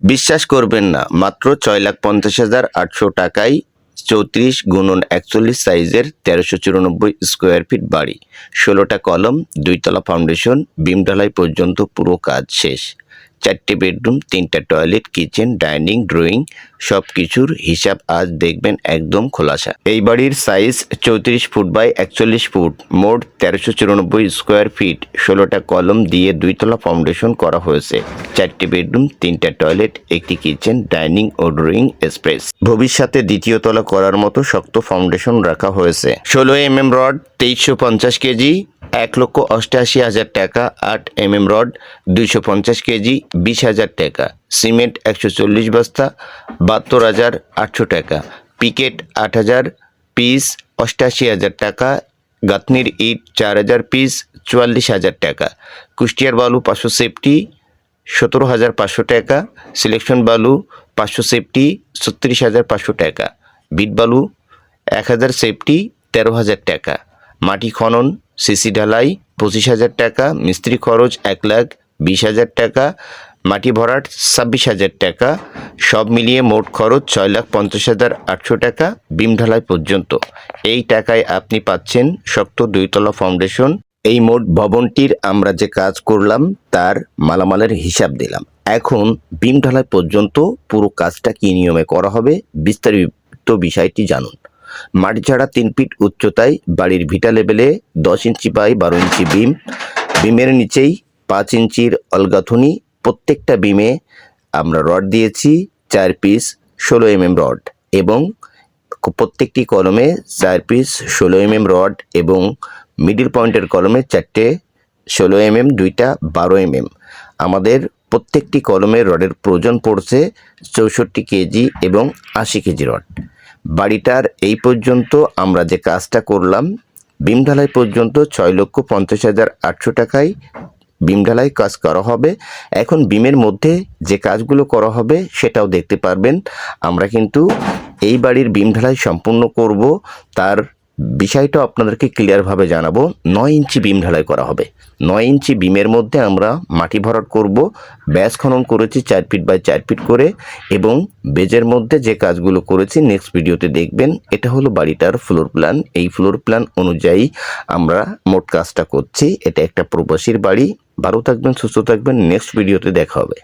বিশ্বাস করবেন না, মাত্র ৬,৫০,৮০০ টাকায় ৩৪x৪১ সাইজের ১৩৯৪ স্কোয়ার ফিট বাড়ি, ১৬টা কলম, ২তলা ফাউন্ডেশন, বিম ঢালাই পর্যন্ত পুরো কাজ শেষ। ৪টে বেডরুম, ৩টা টয়লেট, কিচেন, ডাইনিং, ড্রয়িং সব কিছুর হিসাব আজ দেখবেন একদম খোলাসা। এই বাড়ির সাইজ ৩৪ ফুট বাই ৪১ ফুট, মোট ১৩৯৪ স্কোয়ার ফিট, ১৬টা কলম দিয়ে ২তলা ফাউন্ডেশন করা হয়েছে। ৪টে বেডরুম, ৩টা টয়লেট, একটি কিচেন, ডাইনিং ও ড্রয়িং স্পেস। ভবিষ্যতে দ্বিতীয় তলা করার মতো শক্ত ফাউন্ডেশন রাখা হয়েছে। ১৬ রড ২৩৫০ কেজি, ১,৮৮,০০০ টাকা। ৮ রড ২৫০ কেজি, ২০,০০০ টাকা। সিমেন্ট ১৪০ বস্তা, ৭২,৮০০ টাকা। পিকেট ৮,০০০ পিস, ৮৮,০০০ টাকা। গাঁথনির ইট ৪,০০০ পিস, ৪৪,০০০ টাকা। কুষ্টিয়ার বালু ৫০০ সেফটি, ১৭,৫০০ টাকা। সিলেকশন বালু ৫০০ সেফটি, ৩৬,৫০০ টাকা। বিট বালু ১,০০০ সেফটি, ১৩,০০০ টাকা। মাটি খনন, সিসি ঢালাই ২৫,০০০ টাকা। মিস্ত্রি খরচ ১,২০,০০০ টাকা। মাটি ভরাট ২৬,০০০ টাকা। সব মিলিয়ে মোট খরচ ৬,৫০,৮০০ টাকা বিম ঢালাই পর্যন্ত। এই টাকায় আপনি পাচ্ছেন শক্ত ২তলা ফাউন্ডেশন। এই মোট ভবনটির আমরা যে কাজ করলাম তার মালামালের হিসাব দিলাম। এখন বিম ঢালাই পর্যন্ত পুরো কাজটা কী নিয়মে করা হবে বিস্তারিত বিষয়টি জানুন। মাটি ছাড়া ৩ ফিট উচ্চতায় বাড়ির ভিটা লেভেলে ১০ ইঞ্চি বাই ১২ ইঞ্চি বিম, বিমের নিচেই ৫ ইঞ্চির অলগাথনি। প্রত্যেকটা বিমে আমরা রড দিয়েছি ৪ পিস ১৬ রড এবং প্রত্যেকটি কলমে ৪ পিস ১৬ রড এবং মিডিল পয়েন্টের কলমে ৪টে ১৬ 2টা ১২ আমাদের প্রত্যেকটি কলমের রডের প্রয়োজন পড়ছে ৬৪ কেজি এবং ৮০ কেজি রড। বাড়িটার এই পর্যন্ত আমরা যে কাজটা করলাম বিম ঢালাই পর্যন্ত ৬,৫০,৮০০ টাকায় বিম ঢালাই কাজ করা হবে। এখন বিমের মধ্যে যে কাজগুলো করা হবে সেটাও দেখতে পারবেন। আমরা কিন্তু এই বাড়ির বিম ঢালাই সম্পূর্ণ করব, তার বিষয়টা আপনাদেরকে ক্লিয়ারভাবে জানাবো। ৯ ইঞ্চি বিম ঢালাই করা হবে। ৯ ইঞ্চি বিমের মধ্যে আমরা মাটি ভরাট করব। ব্যাস খনন করেছি ৪ ফিট বাই ৪ ফিট করে এবং বেজের মধ্যে যে কাজগুলো করেছি নেক্সট ভিডিওতে দেখবেন। এটা হলো বাড়িটার ফ্লোর প্ল্যান। এই ফ্লোর প্ল্যান অনুযায়ী আমরা মোট কাজটা করছি। এটা একটা প্রবাসীর বাড়ি। ভালো থাকবেন, সুস্থ থাকবেন। নেক্সট ভিডিওতে দেখা হবে।